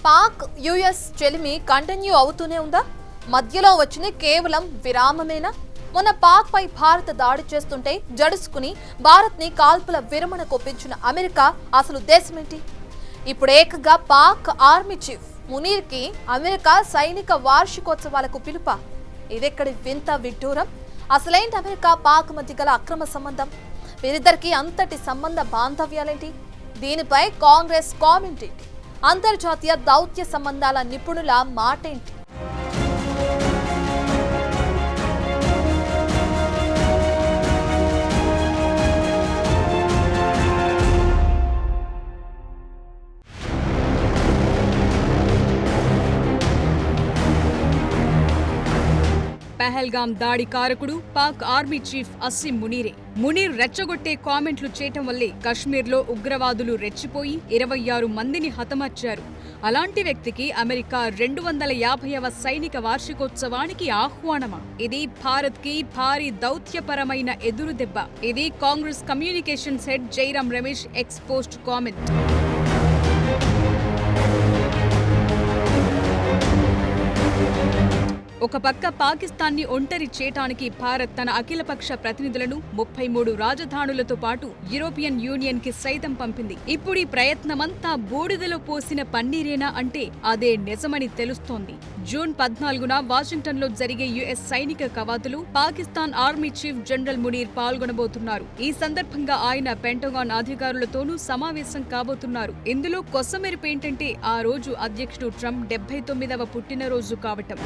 Pak US చెలిమి continue అవుతూనే ఉందా? మధ్యలో వచ్చిన కేవలం విరామమేనా? మొన్న పాక్ పై భారత్ దాడి చేస్తుంటే జడుసుకుని భారత్ ని కాల్పుల విరమణ కొప్పించిన అమెరికా అసలు ఉద్దేశమేంటి? ఇప్పుడు ఏకంగా పాక్ ఆర్మీ చీఫ్ మునీర్ కి అమెరికా సైనిక వార్షికోత్సవాలకు పిలుపా? ఇదెక్కడి వింత విడ్డూరం? అసలేంటి అమెరికా పాక్ మధ్య గల అక్రమ సంబంధం? వీరిద్దరికి అంతటి సంబంధ బాంధవ్యాలేంటి? దీనిపై కాంగ్రెస్ కామెంట్ ఏంటి? అంతర్జాతీయ దౌత్య సంబంధాల నిపుణుల మాటేంటి? పహల్గాం దాడి కారకుడు పాక్ ఆర్మీ చీఫ్ అసిమ్ మునీరే. మునీర్ రెచ్చగొట్టే కామెంట్లు చేయటం వల్లే కశ్మీర్లో ఉగ్రవాదులు రెచ్చిపోయి 26 మందిని హతమార్చారు. అలాంటి వ్యక్తికి అమెరికా 250వ సైనిక వార్షికోత్సవానికి ఆహ్వానమా? ఇది భారత్ కి భారీ దౌత్యపరమైన ఎదురుదెబ్బ. ఇది Congress communications head Jairam Ramesh X post comment. ఒక పక్క పాకిస్తాన్ని ఒంటరి చేయటానికి భారత్ తన అఖిలపక్ష ప్రతినిధులను 33 రాజధానులతో పాటు యూరోపియన్ యూనియన్ కి సైతం పంపింది. ఇప్పుడు ఈ ప్రయత్నమంతా బూడిదలో పోసిన పన్నీరేనా అంటే అదే నిజమని తెలుస్తోంది. జూన్ 14న వాషింగ్టన్ లో జరిగే యుఎస్ సైనిక కవాతులు Pakistan army chief general Munir పాల్గొనబోతున్నారు. ఈ సందర్భంగా ఆయన పెంటగాన్ అధికారులతోనూ సమావేశం కాబోతున్నారు. ఇందులో కొసమెరుపేంటంటే ఆ రోజు అధ్యక్షుడు ట్రంప్ 79వ పుట్టినరోజు కావటం.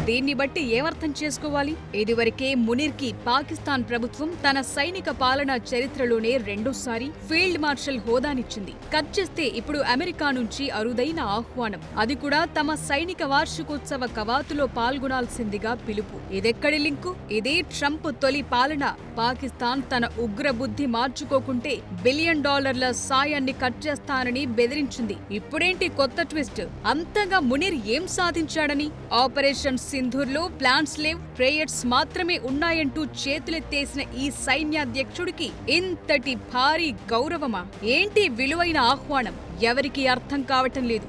దీన్ని బట్టి ఏమర్థం చేసుకోవాలి? ఇదివరకే మునీర్ కి పాకిస్తాన్ ప్రభుత్వం తన సైనిక పాలనా చరిత్రలోనే రెండోసారి ఫీల్డ్ మార్షల్ హోదానిచ్చింది. కట్ చేస్తే ఇప్పుడు అమెరికా నుంచి అరుదైన ఆహ్వానం, అది కూడా తమ సైనిక వార్షికోత్సవ కవాతులో పాల్గొనాల్సిందిగా పిలుపు. ఇదెక్కడి లింకు? ఇదే ట్రంప్ తొలి పాలన. పాకిస్తాన్ తన ఉగ్ర బుద్ధి మార్చుకోకుంటే $1 బిలియన్ సాయాన్ని కట్ చేస్తానని బెదిరించింది. ఇప్పుడేంటి కొత్త ట్విస్ట్? అంతగా మునీర్ ఏం సాధించాడని? ఆపరేషన్ సింధూర్లో ప్లాన్స్ లేవ్, ప్రేయర్స్ మాత్రమే ఉన్నాయంటూ చేతులెత్తేసిన ఈ సైన్యాధ్యక్షుడికి ఇంతటి భారీ గౌరవమా? ఏంటి విలువైన ఆహ్వానం? ఎవరికీ అర్థం కావటం లేదు.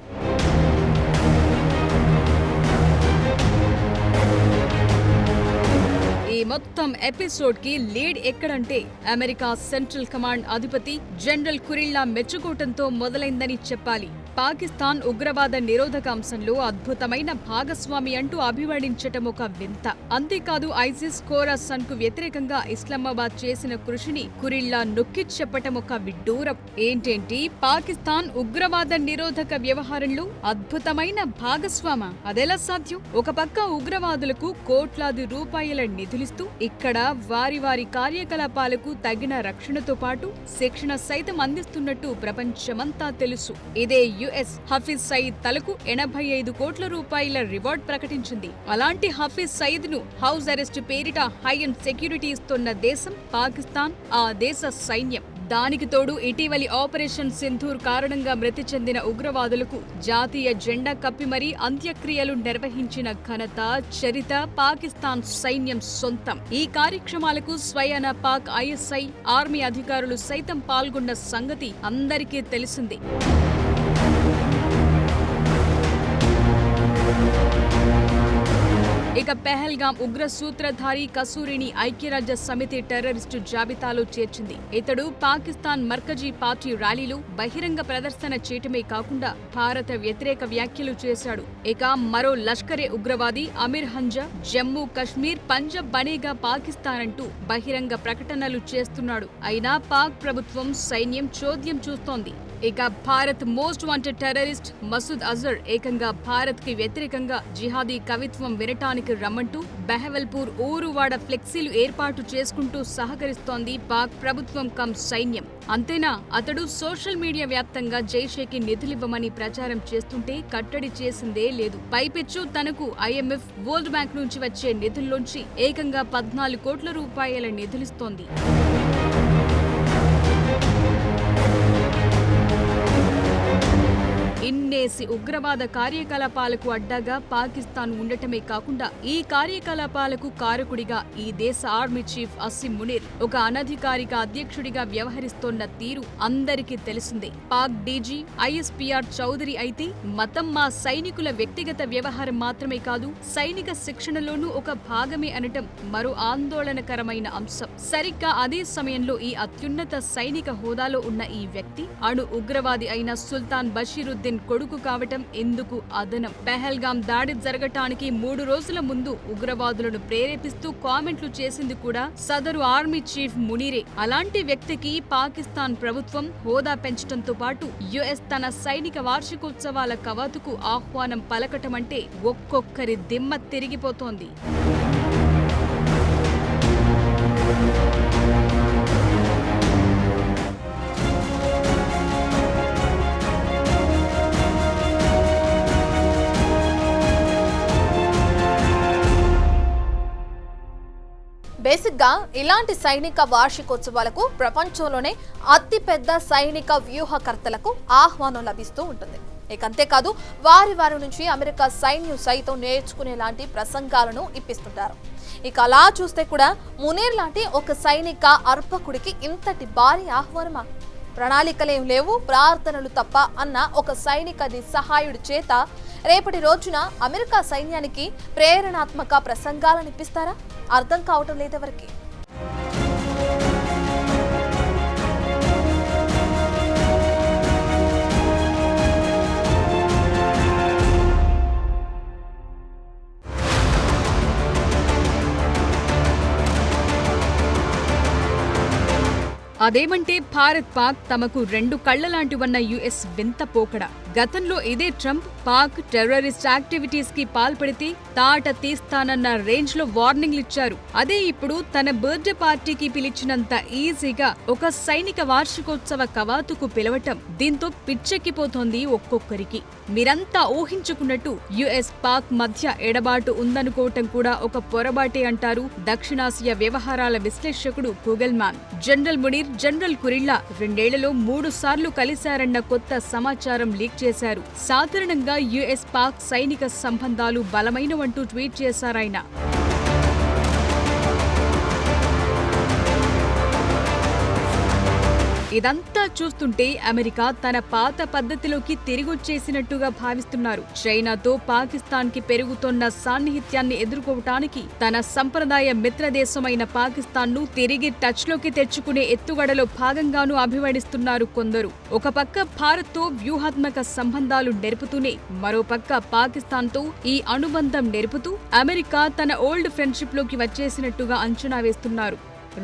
ఈ మొత్తం ఎపిసోడ్ కి లీడ్ ఎక్కడంటే అమెరికా సెంట్రల్ కమాండ్ అధిపతి జనరల్ కురిల్లా మెచ్చుకోవటంతో మొదలైందని చెప్పాలి. పాకిస్తాన్ ఉగ్రవాద నిరోధక అంశంలో అద్భుతమైన భాగస్వామి అంటూ అభివర్ణించటం ఒక వింత. అంతేకాదు ఐసిస్ ఖోరాసన్ కు వ్యతిరేకంగా ఇస్లామాబాద్ చేసిన కృషిని కురిల్లా నొక్కి చెప్పటం ఒక విడ్డూరం. ఏంటేంటి పాకిస్తాన్ ఉగ్రవాద నిరోధక వ్యవహారంలో అద్భుతమైన భాగస్వామ? అదెలా సాధ్యం? ఒక పక్క ఉగ్రవాదులకు కోట్లాది రూపాయల నిధులిస్తూ ఇక్కడ వారి వారి కార్యకలాపాలకు తగిన రక్షణతో పాటు శిక్షణ సైతం అందిస్తున్నట్టు ప్రపంచమంతా తెలుసు. ఇదే యుఎస్ హఫీజ్ సయీద్ తలకు 85 కోట్ల రూపాయల రివార్డ్ ప్రకటించింది. అలాంటి హఫీజ్ సయీద్ ను హౌస్ అరెస్ట్ పేరిట హై అండ్ సెక్యూరిటీ ఇస్తున్న దేశం పాకిస్తాన్, ఆ దేశ సైన్యం. దానికి తోడు ఇటీవలి ఆపరేషన్ సింధూర్ కారణంగా మృతి చెందిన ఉగ్రవాదులకు జాతీయ జెండా కప్పి మరీ అంత్యక్రియలు నిర్వహించిన ఘనత, చరిత పాకిస్తాన్ సైన్యం సొంతం. ఈ కార్యక్రమాలకు స్వయాన పాక్ ఐఎస్ఐ ఆర్మీ అధికారులు సైతం పాల్గొన్న సంగతి అందరికీ తెలిసిందే. ఇక పెహల్గాం ఉగ్ర సూత్రధారి కసూరిని ఐక్యరాజ్య సమితి టెర్రరిస్టు జాబితాలో చేర్చింది. ఇతడు పాకిస్తాన్ మర్కజీ పార్టీ ర్యాలీలో బహిరంగ ప్రదర్శన చేయటమే కాకుండా భారత వ్యతిరేక వ్యాఖ్యలు చేశాడు. ఇక మరో లష్కరే ఉగ్రవాది అమీర్ హంజా జమ్మూ కశ్మీర్, పంజాబ్ బనేగా పాకిస్తాన్ అంటూ బహిరంగ ప్రకటనలు చేస్తున్నాడు. అయినా పాక్ ప్రభుత్వం, సైన్యం చోద్యం చూస్తోంది. ఇక Bharat most wanted terrorist Masood Azhar ఏకంగా భారత్ కి వ్యతిరేకంగా జిహాదీ కవిత్వం వినటానికి రమ్మంటూ బెహవల్పూర్ ఊరువాడ ఫ్లెక్సీలు ఏర్పాటు చేసుకుంటూ సహకరిస్తోంది పాక్ ప్రభుత్వం కమ్ సైన్యం. అంతేనా, అతడు సోషల్ మీడియా వ్యాప్తంగా జైషేకి నిధులివ్వమని ప్రచారం చేస్తుంటే కట్టడి చేసిందే లేదు. పైపెచ్చు తనకు ఐఎంఎఫ్, వరల్డ్ బ్యాంక్ నుంచి వచ్చే నిధుల్లోంచి ఏకంగా 14 కోట్ల రూపాయల నిధులిస్తోంది. ఇన్నేసి ఉగ్రవాద కార్యకలాపాలకు అడ్డాగా పాకిస్తాన్ ఉండటమే కాకుండా ఈ కార్యకలాపాలకు కారకుడిగా ఈ దేశ ఆర్మీ చీఫ్ అసిమ్ మునీర్ ఒక అనధికారిక అధ్యక్షుడిగా వ్యవహరిస్తోన్న తీరు అందరికీ తెలిసిందే. పాక్ డీజీ ఐఎస్పీఆర్ చౌదరి అయితే మతం మా సైనికుల వ్యక్తిగత వ్యవహారం మాత్రమే కాదు, సైనిక శిక్షణలోనూ ఒక భాగమే అనటం మరో ఆందోళనకరమైన అంశం. సరిగ్గా అదే సమయంలో ఈ అత్యున్నత సైనిక హోదాలో ఉన్న ఈ వ్యక్తి అణు ఉగ్రవాది అయిన సుల్తాన్ బషీరుద్దీన్ కొడుకు కావటం ఎందుకు అదనం. పెహల్గాం దాడి జరగటానికి 3 రోజుల ముందు ఉగ్రవాదులను ప్రేరేపిస్తూ కామెంట్లు చేసింది కూడా సదరు ఆర్మీ చీఫ్ మునీరే. అలాంటి వ్యక్తికి పాకిస్తాన్ ప్రభుత్వం హోదా పెంచడంతో పాటు యుఎస్ తన సైనిక వార్షికోత్సవాల కవాతుకు ఆహ్వానం పలకటమంటే ఒక్కొక్కరి దిమ్మ తిరిగిపోతోంది. బేసిక్గా ఇలాంటి సైనిక వార్షికోత్సవాలకు ప్రపంచంలోనే అతిపెద్ద సైనిక వ్యూహకర్తలకు ఆహ్వానం లభిస్తూ ఉంటుంది. ఇక అంతేకాదు వారి నుంచి అమెరికా సైన్యం సైతం నేర్చుకునేలాంటి ప్రసంగాలను ఇప్పిస్తుంటారు. ఇక అలా చూస్తే కూడా మునీర్ లాంటి ఒక సైనిక అర్పకుడికి ఇంతటి భారీ ఆహ్వానమా? ప్రణాళికలేం లేవు, ప్రార్థనలు తప్ప అన్న ఒక సైనిక నిస్సహాయుడి చేత రేపటి రోజున అమెరికా సైన్యానికి ప్రేరణాత్మక ప్రసంగాలను ఇప్పిస్తారా? అర్థం కావటం లేదెవరికి. అదేమంటే భారత్ పాక్ తమకు 2 కళ్లలాంటివన్న యుఎస్ వింత పోకడ. గతంలో ఇదే ట్రంప్ పాక్ టెర్రరిస్ట్ యాక్టివిటీస్ కి పాల్పడితే తాట తీస్తానన్న రేంజ్ లో వార్నింగ్లిచ్చారు. అదే ఇప్పుడు తన బర్త్డే పార్టీకి పిలిచినంత ఈజీగా ఒక సైనిక వార్షికోత్సవ కవాతుకు పిలవటం దీంతో పిచ్చెక్కిపోతోంది ఒక్కొక్కరికి. మీరంతా ఊహించుకున్నట్టు యుఎస్ పాక్ మధ్య ఎడబాటు ఉందనుకోవటం కూడా ఒక పొరబాటే అంటారు దక్షిణాసియా వ్యవహారాల విశ్లేషకుడు కుగల్మాన్. జనరల్ మునీర్, జనరల్ కురిల్లా 2 ఏళ్లలో 3 సార్లు కలిశారన్న కొత్త సమాచారం లీక్ చేశారు. సాధారణంగా యుఎస్ పాక్ సైనిక సంబంధాలు బలమైనవంటూ ట్వీట్ చేశారాయన. ఇదంతా చూస్తుంటే అమెరికా తన పాత పద్ధతిలోకి తిరిగొచ్చేసినట్టుగా భావిస్తున్నారు. చైనాతో పాకిస్తాన్ కి పెరుగుతోన్న సాన్నిహిత్యాన్ని ఎదుర్కోవటానికి తన సంప్రదాయ మిత్రదేశమైన పాకిస్తాన్ ను తిరిగి టచ్ లోకి తెచ్చుకునే ఎత్తుగడలో భాగంగానూ అభివర్ణిస్తున్నారు కొందరు. ఒక పక్క భారత్ తో వ్యూహాత్మక సంబంధాలు నెరుపుతూనే మరోపక్క పాకిస్తాన్ తో ఈ అనుబంధం నెరుపుతూ అమెరికా తన ఓల్డ్ ఫ్రెండ్షిప్ లోకి వచ్చేసినట్టుగా అంచనా వేస్తున్నారు.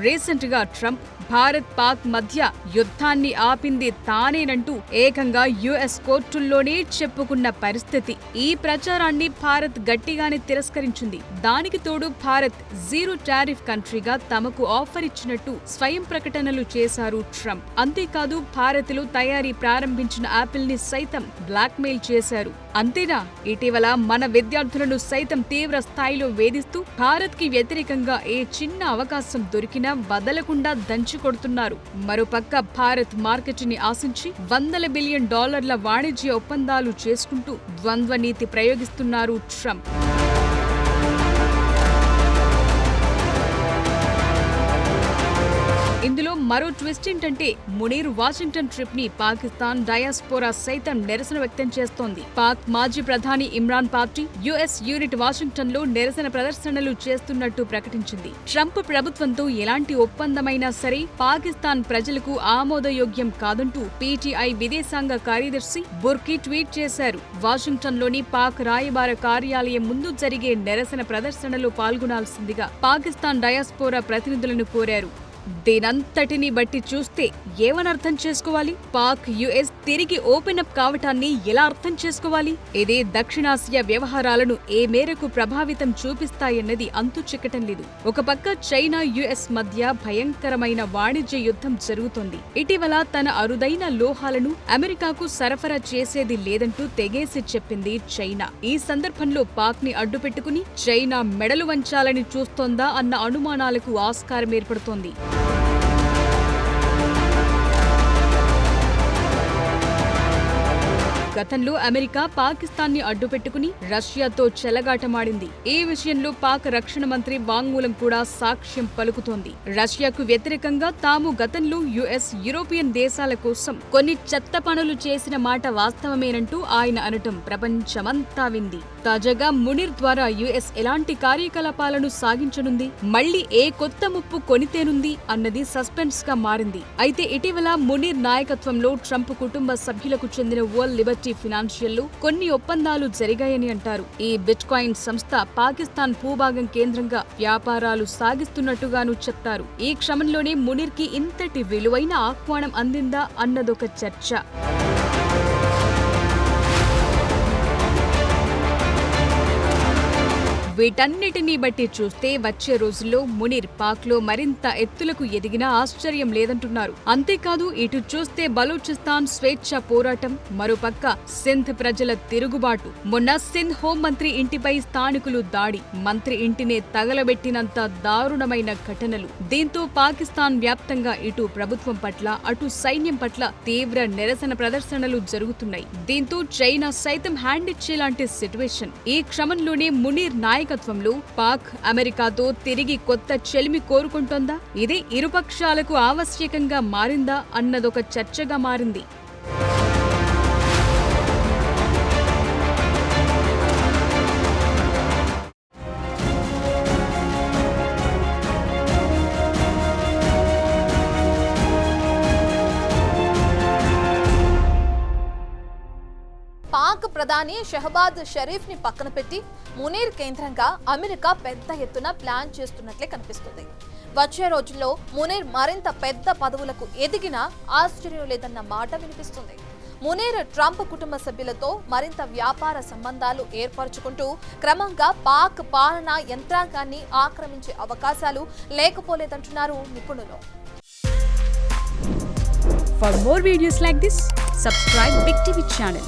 రీసెంట్ గా ట్రంప్ భారత్ పాక్ మధ్య యుద్ధాన్ని ఆపింది తానేనంటూ ఏకంగా యుఎస్ కోర్టుల్లోనే చెప్పుకున్న పరిస్థితి. ఈ ప్రచారాన్ని భారత్ గట్టిగానే తిరస్కరించింది. దానికి తోడు భారత్ జీరో టారిఫ్ కంట్రీగా తమకు ఆఫర్ ఇచ్చినట్టు స్వయం ప్రకటనలు చేశారు ట్రంప్. అంతేకాదు భారత్ లో తయారీ ప్రారంభించిన యాపిల్ ని సైతం బ్లాక్ మెయిల్ చేశారు. అంతేనా, ఇటీవల మన విద్యార్థులను సైతం తీవ్ర స్థాయిలో వేధిస్తూ భారత్ కి వ్యతిరేకంగా ఏ చిన్న అవకాశం దొరికినా వదలకుండా దంచికొడుతున్నారు. మరోపక్క భారత్ మార్కెట్ ని ఆశించి $100 బిలియన్ వాణిజ్య ఒప్పందాలు చేసుకుంటూ ద్వంద్వ నీతి ప్రయోగిస్తున్నారు ట్రంప్. ఇందులో మరో ట్విస్ట్ ఏంటంటే మునీర్ వాషింగ్టన్ ట్రిప్ ని పాకిస్తాన్ డయాస్పోరా సైతం నిరసన వ్యక్తం చేస్తోంది. పాక్ మాజీ ప్రధాని Imran party US unit Washington లో నిరసన ప్రదర్శనలు చేస్తున్నట్టు ప్రకటించింది. ట్రంప్ ప్రభుత్వంతో ఎలాంటి ఒప్పందమైనా సరే పాకిస్తాన్ ప్రజలకు ఆమోదయోగ్యం కాదంటూ పీటీఐ విదేశాంగ కార్యదర్శి బుర్కీ ట్వీట్ చేశారు. వాషింగ్టన్ లోని పాక్ రాయబార కార్యాలయం ముందు జరిగే నిరసన ప్రదర్శనలో పాల్గొనాల్సిందిగా పాకిస్తాన్ డయాస్పోరా ప్రతినిధులను కోరారు. దీనంతటిని బట్టి చూస్తే ఏమనర్థం చేసుకోవాలి? పాక్ యుఎస్ తిరిగి ఓపెన్ అప్ కావటాన్ని ఎలా అర్థం చేసుకోవాలి? ఇదే దక్షిణాసియా వ్యవహారాలను ఏ మేరకు ప్రభావితం చూపిస్తాయన్నది అంతు చిక్కటం లేదు. ఒక పక్క చైనా యుఎస్ మధ్య భయంకరమైన వాణిజ్య యుద్ధం జరుగుతోంది. ఇటీవల తన అరుదైన లోహాలను అమెరికాకు సరఫరా చేసేది లేదంటూ తెగేసి చెప్పింది చైనా. ఈ సందర్భంలో పాక్ ని అడ్డుపెట్టుకుని చైనా మెడలు వంచాలని చూస్తోందా అన్న అనుమానాలకు ఆస్కారం ఏర్పడుతోంది. గతంలో అమెరికా పాకిస్తాన్ని అడ్డుపెట్టుకుని రష్యాతో చెలగాటమాడింది. ఈ విషయంలో పాక్ రక్షణ మంత్రి వాంగ్మూలం కూడా సాక్ష్యం పలుకుతోంది. రష్యాకు వ్యతిరేకంగా తాము గతంలో యుఎస్, యూరోపియన్ దేశాల కోసం కొన్ని చెత్త పనులు చేసిన మాట వాస్తవమేనంటూ ఆయన అనటం ప్రపంచమంతా వింది. తాజాగా మునీర్ ద్వారా యుఎస్ ఎలాంటి కార్యకలాపాలను సాగించనుంది, మళ్లీ ఏ కొత్త ముప్పు కొనితేనుంది అన్నది సస్పెన్స్ గా మారింది. అయితే ఇటీవల మునీర్ నాయకత్వంలో ట్రంప్ కుటుంబ సభ్యులకు చెందిన వరల్డ్ లిబర్టీ ఫినాన్షియల్ లో కొన్ని ఒప్పందాలు జరిగాయని అంటారు. ఈ బిట్ కాయిన్ సంస్థ పాకిస్తాన్ భూభాగం కేంద్రంగా వ్యాపారాలు సాగిస్తున్నట్టుగాను చెప్తారు. ఈ క్రమంలోనే మునీర్ కి ఇంతటి విలువైన ఆహ్వానం అందిందా అన్నదొక చర్చ. వీటన్నిటినీ బట్టి చూస్తే వచ్చే రోజుల్లో మునీర్ పాక్లో మరింత ఎత్తులకు ఎదిగినా ఆశ్చర్యం లేదంటున్నారు. అంతేకాదు, ఇటు చూస్తే బలూచిస్తాన్ స్వేచ్ఛ పోరాటం, మరోపక్క సింధ్ ప్రజల తిరుగుబాటు, మొన్న సింధ్ హోంమంత్రి ఇంటిపై స్థానికులు దాడి, మంత్రి ఇంటినే తగలబెట్టినంత దారుణమైన ఘటనలు. దీంతో పాకిస్తాన్ వ్యాప్తంగా ఇటు ప్రభుత్వం పట్ల, అటు సైన్యం పట్ల తీవ్ర నిరసన ప్రదర్శనలు జరుగుతున్నాయి. దీంతో చైనా సైతం హ్యాండ్ ఇచ్చేలాంటి సిట్యువేషన్. ఈ క్రమంలోనే మునీర్ నాయకత్వంలో పాక్ అమెరికాతో తిరిగి కొత్త చెలిమి కోరుకుంటోందా? ఇది ఇరుపక్షాలకు ఆవశ్యకంగా మారిందా అన్నదొక చర్చగా మారింది. పాక్ ప్రధాని షహబాజ్ షరీఫ్ ని పక్కన పెట్టి మునీర్ కేంద్రంగా అమెరికా పెద్ద ఎత్తున ప్లాన్ చేస్తున్నట్లే కనిపిస్తుంది. వచ్చే రోజుల్లో మునీర్ మరింత పెద్ద పదవులకు ఎదిగినా ఆశ్చర్యం లేదన్న మాట వినిపిస్తుంది. మునీర్ ట్రంప్ కుటుంబ సభ్యులతో మరింత వ్యాపార సంబంధాలు ఏర్పరచుకుంటూ క్రమంగా పాక్ పాలనా యంత్రాంగాన్ని ఆక్రమించే అవకాశాలు లేకపోలేదంటున్నారు నిపుణులు. For more videos like this, subscribe Big TV channel.